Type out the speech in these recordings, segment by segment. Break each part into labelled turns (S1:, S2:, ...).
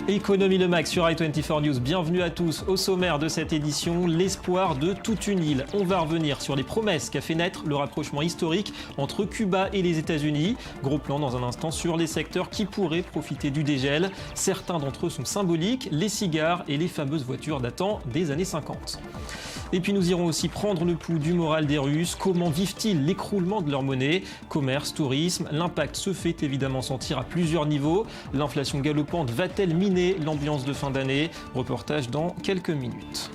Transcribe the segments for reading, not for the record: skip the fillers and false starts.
S1: Économie le Max sur i24 News. Bienvenue à tous. Au sommaire de cette édition, l'espoir de toute une île. On va revenir sur les promesses qu'a fait naître le rapprochement historique entre Cuba et les États-Unis. Gros plan dans un instant sur les secteurs qui pourraient profiter du dégel. Certains d'entre eux sont symboliques, les cigares et les fameuses voitures datant des années 50. Et puis nous irons aussi prendre le pouls du moral des Russes. Comment vivent-ils l'écroulement de leur monnaie? Commerce, tourisme, l'impact se fait évidemment sentir à plusieurs niveaux. L'inflation galopante va-t-elle miner l'ambiance de fin d'année? Reportage dans quelques minutes.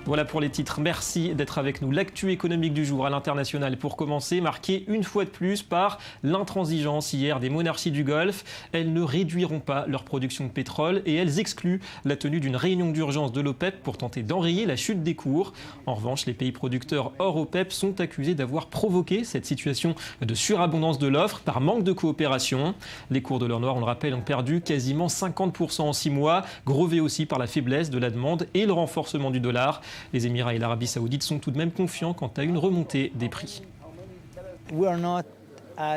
S1: Voilà pour les titres. Merci d'être avec nous. L'actu économique du jour à l'international pour commencer, marqué une fois de plus par l'intransigeance hier des monarchies du Golfe. Elles ne réduiront pas leur production de pétrole et elles excluent la tenue d'une réunion d'urgence de l'OPEP pour tenter d'enrayer la chute des cours. En revanche, les pays producteurs hors OPEP sont accusés d'avoir provoqué cette situation de surabondance de l'offre par manque de coopération. Les cours de l'or noir, on le rappelle, ont perdu quasiment 50% en 6 mois, grevés aussi par la faiblesse de la demande et le renforcement du dollar. Les Émirats et l'Arabie Saoudite sont tout de même confiants quant à une remontée des prix.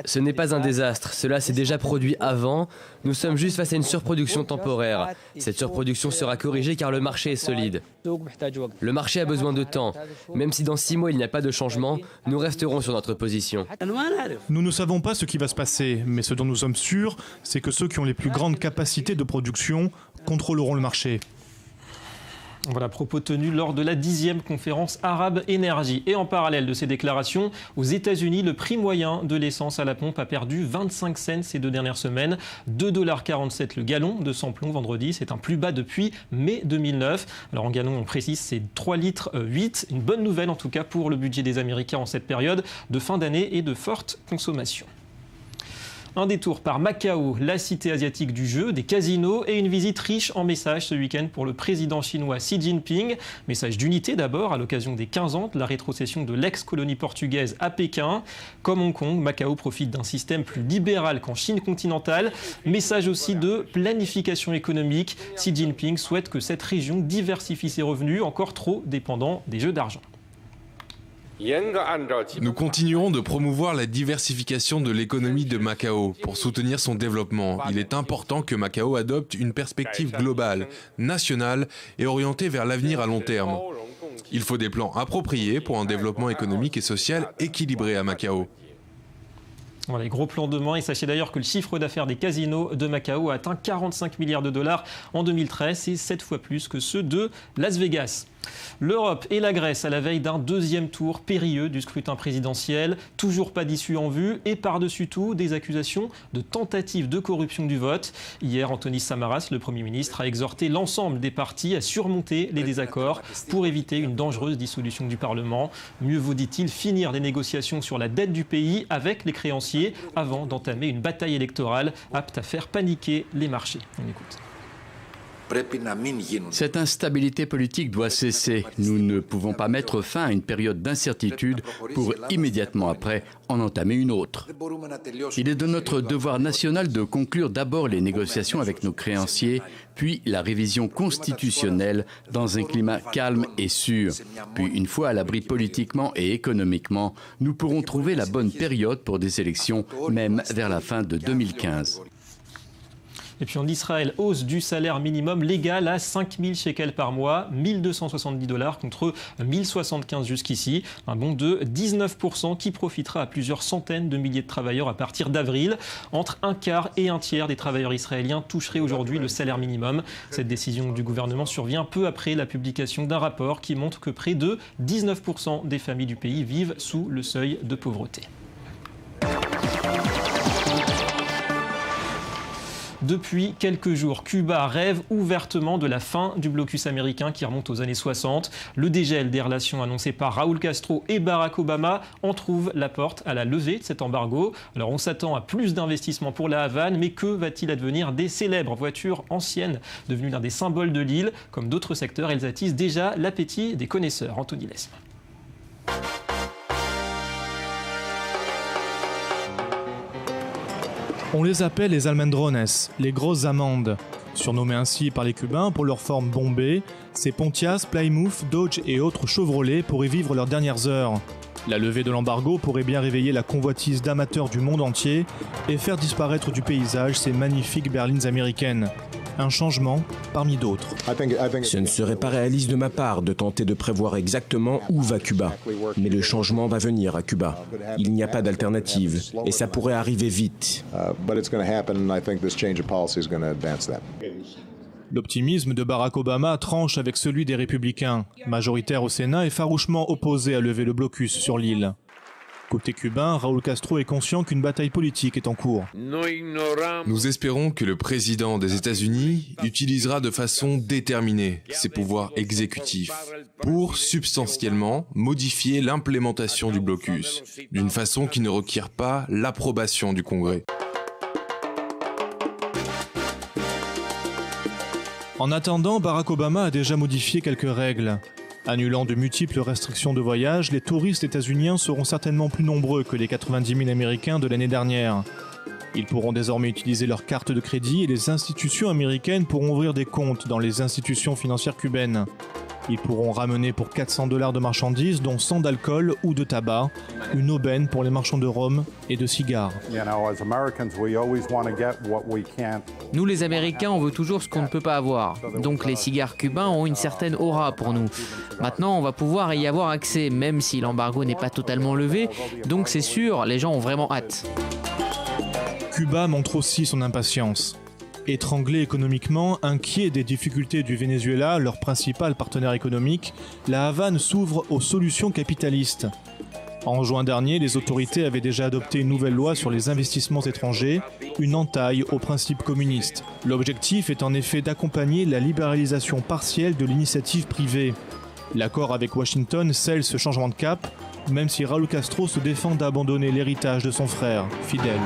S2: Ce n'est pas un désastre, cela s'est déjà produit avant. Nous sommes juste face à une surproduction temporaire. Cette surproduction sera corrigée car le marché est solide. Le marché a besoin de temps. Même si dans 6 mois il n'y a pas de changement, nous resterons sur notre position.
S3: Nous ne savons pas ce qui va se passer, mais ce dont nous sommes sûrs, c'est que ceux qui ont les plus grandes capacités de production contrôleront le marché.
S1: Voilà, propos tenus lors de la 10e conférence arabe énergie. Et en parallèle de ces déclarations, aux États-Unis, le prix moyen de l'essence à la pompe a perdu 25 cents ces 2 dernières semaines. 2,47 $ le gallon de samplon vendredi, c'est un plus bas depuis mai 2009. Alors en gallon, on précise, c'est 3,8 litres. Une bonne nouvelle en tout cas pour le budget des Américains en cette période de fin d'année et de forte consommation. Un détour par Macao, la cité asiatique du jeu, des casinos et une visite riche en messages ce week-end pour le président chinois Xi Jinping. Message d'unité d'abord à l'occasion des 15 ans de la rétrocession de l'ex-colonie portugaise à Pékin. Comme Hong Kong, Macao profite d'un système plus libéral qu'en Chine continentale. Message aussi de planification économique. Xi Jinping souhaite que cette région diversifie ses revenus, encore trop dépendants des jeux d'argent.
S4: Nous continuerons de promouvoir la diversification de l'économie de Macao pour soutenir son développement. Il est important que Macao adopte une perspective globale, nationale et orientée vers l'avenir à long terme. Il faut des plans appropriés pour un développement économique et social équilibré à Macao.
S1: Voilà, les gros plans demain. Et sachez d'ailleurs que le chiffre d'affaires des casinos de Macao a atteint 45 milliards de dollars en 2013. C'est 7 fois plus que ceux de Las Vegas. L'Europe et la Grèce à la veille d'un 2e tour périlleux du scrutin présidentiel. Toujours pas d'issue en vue et par-dessus tout des accusations de tentative de corruption du vote. Hier, Antonis Samaras, le Premier ministre, a exhorté l'ensemble des partis à surmonter les désaccords pour éviter une dangereuse dissolution du Parlement. Mieux vaut, dit-il, finir des négociations sur la dette du pays avec les créanciers avant d'entamer une bataille électorale apte à faire paniquer les marchés. On écoute.
S5: Cette instabilité politique doit cesser. Nous ne pouvons pas mettre fin à une période d'incertitude pour immédiatement après en entamer une autre. Il est de notre devoir national de conclure d'abord les négociations avec nos créanciers, puis la révision constitutionnelle dans un climat calme et sûr. Puis, une fois à l'abri politiquement et économiquement, nous pourrons trouver la bonne période pour des élections, même vers la fin de 2015.
S1: Et puis en Israël, hausse du salaire minimum légal à 5 000 shekels par mois, 1 270 $ contre 1 075 jusqu'ici. Un bond de 19% qui profitera à plusieurs centaines de milliers de travailleurs à partir d'avril. Entre un quart et un tiers des travailleurs israéliens toucheraient aujourd'hui le salaire minimum. Cette décision du gouvernement survient peu après la publication d'un rapport qui montre que près de 19% des familles du pays vivent sous le seuil de pauvreté. Depuis quelques jours, Cuba rêve ouvertement de la fin du blocus américain qui remonte aux années 60. Le dégel des relations annoncé par Raúl Castro et Barack Obama en trouve la porte à la levée de cet embargo. Alors on s'attend à plus d'investissements pour la Havane, mais que va-t-il advenir des célèbres voitures anciennes devenues l'un des symboles de l'île? Comme d'autres secteurs, elles attisent déjà l'appétit des connaisseurs. Anthony Lesme.
S3: On les appelle les almendrones, les grosses amandes. Surnommés ainsi par les Cubains pour leur forme bombée, ces Pontiac, Plymouth, Dodge et autres Chevrolet pourraient vivre leurs dernières heures. La levée de l'embargo pourrait bien réveiller la convoitise d'amateurs du monde entier et faire disparaître du paysage ces magnifiques berlines américaines. Un changement parmi d'autres.
S6: Ce ne serait pas réaliste de ma part de tenter de prévoir exactement où va Cuba. Mais le changement va venir à Cuba. Il n'y a pas d'alternative et ça pourrait arriver vite.
S3: L'optimisme de Barack Obama tranche avec celui des républicains, majoritaires au Sénat et farouchement opposés à lever le blocus sur l'île. Côté cubain, Raúl Castro est conscient qu'une bataille politique est en cours.
S4: Nous espérons que le président des États-Unis utilisera de façon déterminée ses pouvoirs exécutifs pour substantiellement modifier l'implémentation du blocus, d'une façon qui ne requiert pas l'approbation du Congrès.
S3: En attendant, Barack Obama a déjà modifié quelques règles. Annulant de multiples restrictions de voyage, les touristes états-uniens seront certainement plus nombreux que les 90 000 Américains de l'année dernière. Ils pourront désormais utiliser leur carte de crédit et les institutions américaines pourront ouvrir des comptes dans les institutions financières cubaines. Ils pourront ramener pour $400 de marchandises, dont 100 d'alcool ou de tabac, une aubaine pour les marchands de rhum et de cigares.
S7: Nous les Américains, on veut toujours ce qu'on ne peut pas avoir. Donc les cigares cubains ont une certaine aura pour nous. Maintenant, on va pouvoir y avoir accès, même si l'embargo n'est pas totalement levé. Donc c'est sûr, les gens ont vraiment hâte.
S3: Cuba montre aussi son impatience. Étranglé économiquement, inquiet des difficultés du Venezuela, leur principal partenaire économique, la Havane s'ouvre aux solutions capitalistes. En juin dernier, les autorités avaient déjà adopté une nouvelle loi sur les investissements étrangers, une entaille aux principes communistes. L'objectif est en effet d'accompagner la libéralisation partielle de l'initiative privée. L'accord avec Washington scelle ce changement de cap, même si Raúl Castro se défend d'abandonner l'héritage de son frère, Fidel.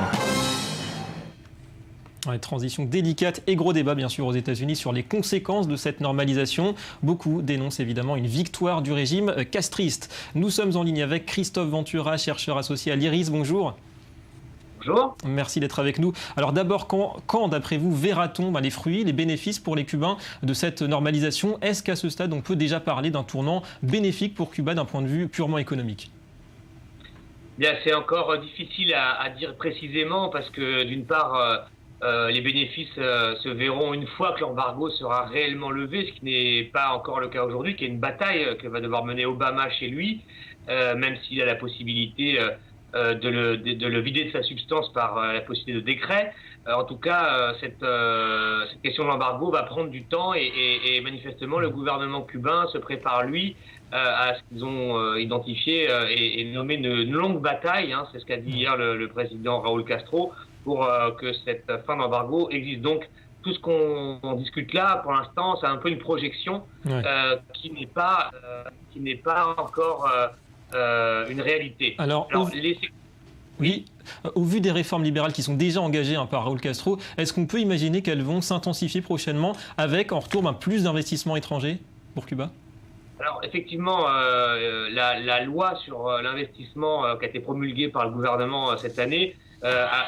S1: Ouais, transition délicate et gros débat bien sûr aux États-Unis sur les conséquences de cette normalisation. Beaucoup dénoncent évidemment une victoire du régime castriste. Nous sommes en ligne avec Christophe Ventura, chercheur associé à l'IRIS. Bonjour.
S8: Bonjour.
S1: Merci d'être avec nous. Alors d'abord, quand d'après vous, verra-t-on les fruits, les bénéfices pour les Cubains de cette normalisation? Est-ce qu'à ce stade, on peut déjà parler d'un tournant bénéfique pour Cuba d'un point de vue purement économique?
S8: Bien, c'est encore difficile à dire précisément parce que d'une part, les bénéfices se verront une fois que l'embargo sera réellement levé, ce qui n'est pas encore le cas aujourd'hui, qui est une bataille que va devoir mener Obama chez lui, même s'il a la possibilité de le vider de sa substance par la possibilité de décret. En tout cas, cette question de l'embargo va prendre du temps et manifestement le gouvernement cubain se prépare, lui, à ce qu'ils ont identifié et nommé une longue bataille, c'est ce qu'a dit hier le président Raúl Castro, pour que cette fin d'embargo existe. Donc, tout ce qu'on discute là, pour l'instant, c'est un peu une projection qui n'est pas encore une réalité.
S1: Alors oui, au vu des réformes libérales qui sont déjà engagées par Raúl Castro, est-ce qu'on peut imaginer qu'elles vont s'intensifier prochainement avec, en retour, plus d'investissements étrangers pour Cuba?
S8: Alors effectivement, la loi sur l'investissement qui a été promulguée par le gouvernement cette année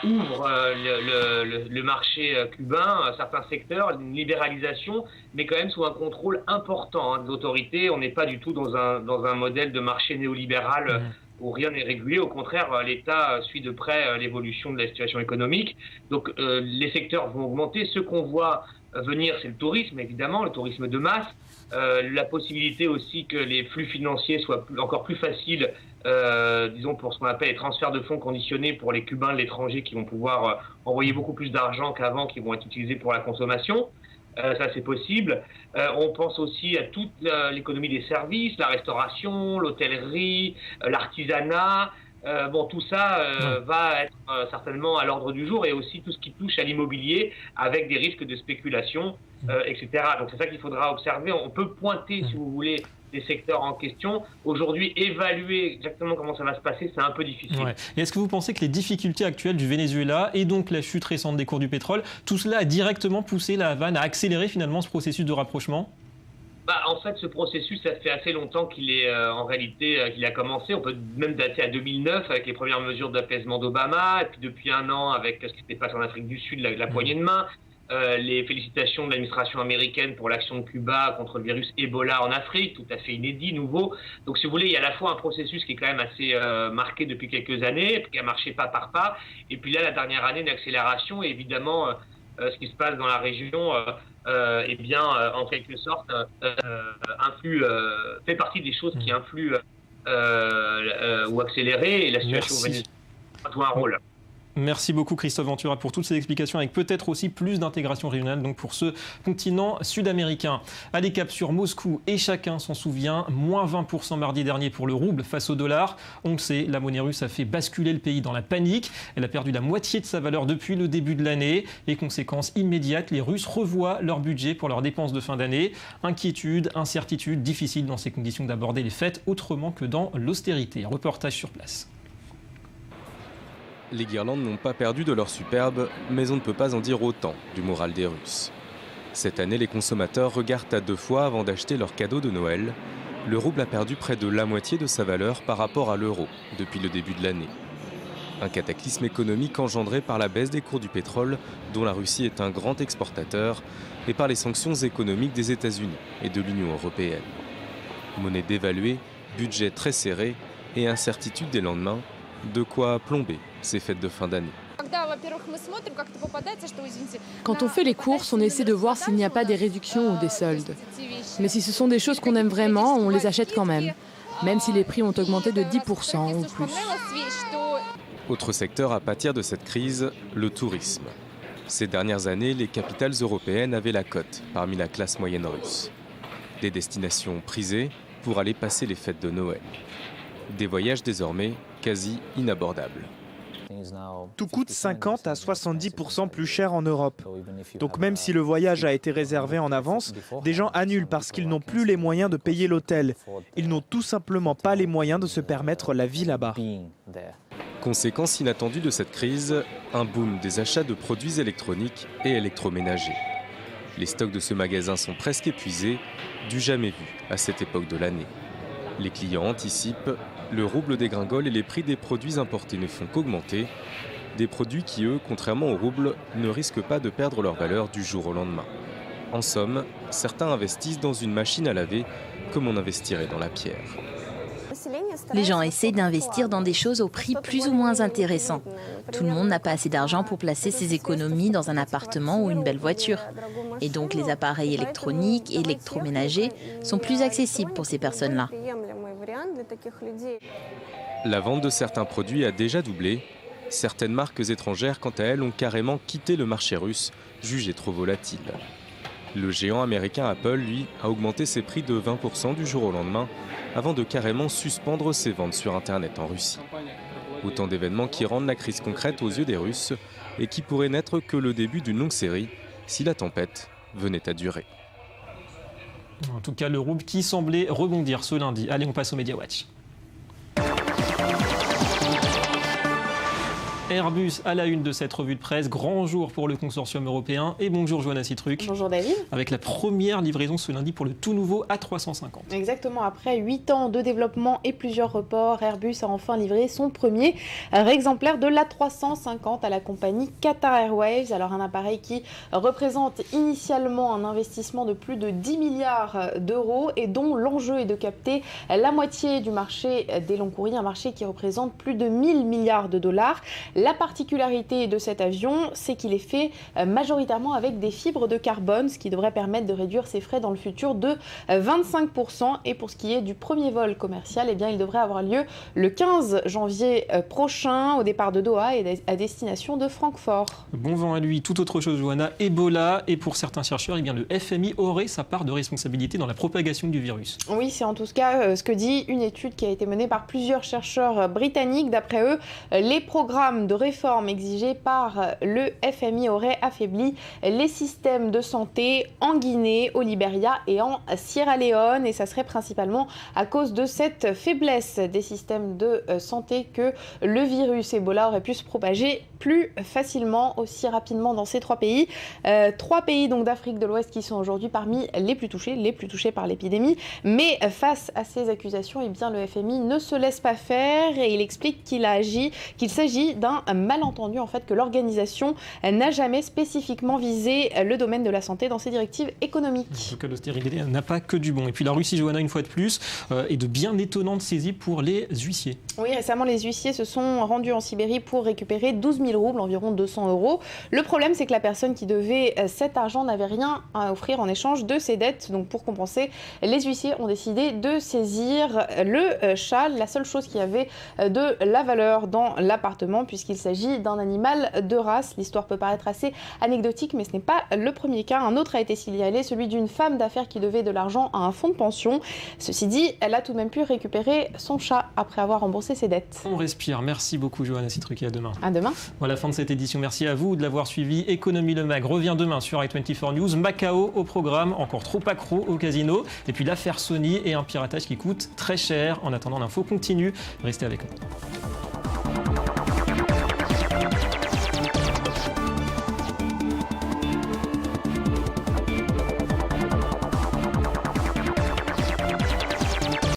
S8: ouvre le marché cubain, certains secteurs, une libéralisation, mais quand même sous un contrôle important des autorités. On n'est pas du tout dans un modèle de marché néolibéral où rien n'est régulé. Au contraire, l'État suit de près l'évolution de la situation économique. Donc les secteurs vont augmenter. Ce qu'on voit venir, c'est le tourisme, évidemment, le tourisme de masse. La possibilité aussi que les flux financiers soient encore plus faciles, disons pour ce qu'on appelle les transferts de fonds conditionnés pour les Cubains de l'étranger qui vont pouvoir envoyer beaucoup plus d'argent qu'avant, qui vont être utilisés pour la consommation. Ça, c'est possible. On pense aussi à toute l'économie des services, la restauration, l'hôtellerie, l'artisanat. Tout ça va être certainement à l'ordre du jour, et aussi tout ce qui touche à l'immobilier avec des risques de spéculation, etc. Donc c'est ça qu'il faudra observer. On peut pointer, si vous voulez, les secteurs en question. Aujourd'hui, évaluer exactement comment ça va se passer, c'est un peu difficile.
S1: Ouais. Et est-ce que vous pensez que les difficultés actuelles du Venezuela et donc la chute récente des cours du pétrole, tout cela a directement poussé la Havane à accélérer finalement ce processus de rapprochement?
S8: En fait, ce processus, ça fait assez longtemps qu'il est en réalité qu'il a commencé. On peut même dater à 2009 avec les premières mesures d'apaisement d'Obama, et puis depuis un an avec ce qui s'était passé en Afrique du Sud, la poignée de main, les félicitations de l'administration américaine pour l'action de Cuba contre le virus Ebola en Afrique, tout à fait inédit, nouveau. Donc, si vous voulez, il y a à la fois un processus qui est quand même assez marqué depuis quelques années, qui a marché pas par pas, et puis là, la dernière année, une accélération, et évidemment, ce qui se passe dans la région, eh bien, en quelque sorte, fait partie des choses qui influent ou accélérer, et la situation vénézuélienne joue un rôle.
S1: Merci beaucoup Christophe Ventura pour toutes ces explications, avec peut-être aussi plus d'intégration régionale donc pour ce continent sud-américain. Allez, cap sur Moscou, et chacun s'en souvient, moins 20% mardi dernier pour le rouble face au dollar. On le sait, la monnaie russe a fait basculer le pays dans la panique. Elle a perdu la moitié de sa valeur depuis le début de l'année. Et conséquence immédiate, les Russes revoient leur budget pour leurs dépenses de fin d'année. Inquiétude, incertitude, difficile dans ces conditions d'aborder les fêtes autrement que dans l'austérité. Reportage sur place.
S9: Les guirlandes n'ont pas perdu de leur superbe, mais on ne peut pas en dire autant du moral des Russes. Cette année, les consommateurs regardent à deux fois avant d'acheter leurs cadeaux de Noël. Le rouble a perdu près de la moitié de sa valeur par rapport à l'euro depuis le début de l'année. Un cataclysme économique engendré par la baisse des cours du pétrole, dont la Russie est un grand exportateur, et par les sanctions économiques des États-Unis et de l'Union européenne. Monnaie dévaluée, budget très serré et incertitude des lendemains, de quoi plomber ces fêtes de fin d'année.
S10: Quand on fait les courses, on essaie de voir s'il n'y a pas des réductions ou des soldes. Mais si ce sont des choses qu'on aime vraiment, on les achète quand même si les prix ont augmenté de 10% ou plus.
S9: Autre secteur à pâtir de cette crise, le tourisme. Ces dernières années, les capitales européennes avaient la cote parmi la classe moyenne russe. Des destinations prisées pour aller passer les fêtes de Noël. Des voyages désormais quasi inabordables.
S11: Tout coûte 50 à 70% plus cher en Europe. Donc même si le voyage a été réservé en avance, des gens annulent parce qu'ils n'ont plus les moyens de payer l'hôtel. Ils n'ont tout simplement pas les moyens de se permettre la vie là-bas.
S9: Conséquence inattendue de cette crise, un boom des achats de produits électroniques et électroménagers. Les stocks de ce magasin sont presque épuisés, du jamais vu à cette époque de l'année. Les clients anticipent, le rouble dégringole et les prix des produits importés ne font qu'augmenter. Des produits qui, eux, contrairement au rouble, ne risquent pas de perdre leur valeur du jour au lendemain. En somme, certains investissent dans une machine à laver comme on investirait dans la pierre.
S12: Les gens essaient d'investir dans des choses au prix plus ou moins intéressant. Tout le monde n'a pas assez d'argent pour placer ses économies dans un appartement ou une belle voiture. Et donc les appareils électroniques et électroménagers sont plus accessibles pour ces personnes-là.
S9: La vente de certains produits a déjà doublé. Certaines marques étrangères, quant à elles, ont carrément quitté le marché russe, jugé trop volatile. Le géant américain Apple, lui, a augmenté ses prix de 20% du jour au lendemain, avant de carrément suspendre ses ventes sur Internet en Russie. Autant d'événements qui rendent la crise concrète aux yeux des Russes et qui pourraient n'être que le début d'une longue série si la tempête venait à durer.
S1: En tout cas, le rouble qui semblait rebondir ce lundi. Allez, on passe au Media Watch. Airbus à la une de cette revue de presse, grand jour pour le consortium européen. Et bonjour Johanna Citruc.
S13: Bonjour David.
S1: Avec la première livraison ce lundi pour le tout nouveau A350.
S13: Exactement, après 8 ans de développement et plusieurs reports, Airbus a enfin livré son premier exemplaire de l'A350 à la compagnie Qatar Airways. Alors un appareil qui représente initialement un investissement de plus de 10 milliards d'euros et dont l'enjeu est de capter la moitié du marché des longs courriers, un marché qui représente plus de 1000 milliards de dollars. La particularité de cet avion, c'est qu'il est fait majoritairement avec des fibres de carbone, ce qui devrait permettre de réduire ses frais dans le futur de 25%. Et pour ce qui est du premier vol commercial, eh bien, il devrait avoir lieu le 15 janvier prochain au départ de Doha et à destination de Francfort.
S1: Bon vent à lui. Tout autre chose, Johanna, Ebola. Et pour certains chercheurs, eh bien, le FMI aurait sa part de responsabilité dans la propagation du virus.
S13: Oui, c'est en tout cas ce que dit une étude qui a été menée par plusieurs chercheurs britanniques. D'après eux, les programmes de réforme exigés par le FMI auraient affaibli les systèmes de santé en Guinée, au Libéria et en Sierra Leone. Et ça serait principalement à cause de cette faiblesse des systèmes de santé que le virus Ebola aurait pu se propager plus facilement, aussi rapidement dans ces trois pays. Trois pays donc d'Afrique de l'Ouest qui sont aujourd'hui parmi les plus touchés par l'épidémie. Mais face à ces accusations, eh bien, le FMI ne se laisse pas faire et il explique qu'il s'agit d'un malentendu, en fait, que l'organisation n'a jamais spécifiquement visé le domaine de la santé dans ses directives économiques.
S1: En tout cas, l'austérité n'a pas que du bon. Et puis la Russie, Johanna, une fois de plus, est de bien étonnantes saisies pour les huissiers.
S13: Oui, récemment, les huissiers se sont rendus en Sibérie pour récupérer 12 000 000 roubles, environ 200 €. Le problème, c'est que la personne qui devait cet argent n'avait rien à offrir en échange de ses dettes. Donc pour compenser, les huissiers ont décidé de saisir le chat, la seule chose qui avait de la valeur dans l'appartement, puisqu'il s'agit d'un animal de race. L'histoire peut paraître assez anecdotique, mais ce n'est pas le premier cas. Un autre a été signalé, celui d'une femme d'affaires qui devait de l'argent à un fonds de pension. Ceci dit, elle a tout de même pu récupérer son chat après avoir remboursé ses dettes.
S1: On respire. Merci beaucoup, Johanna Citrucchi. À demain.
S13: À demain.
S1: Voilà la fin de cette édition. Merci à vous de l'avoir suivi. Économie Le Mag revient demain sur i24 News. Macao au programme, encore trop accro au casino. Et puis l'affaire Sony et un piratage qui coûte très cher. En attendant, l'info continue. Restez avec nous.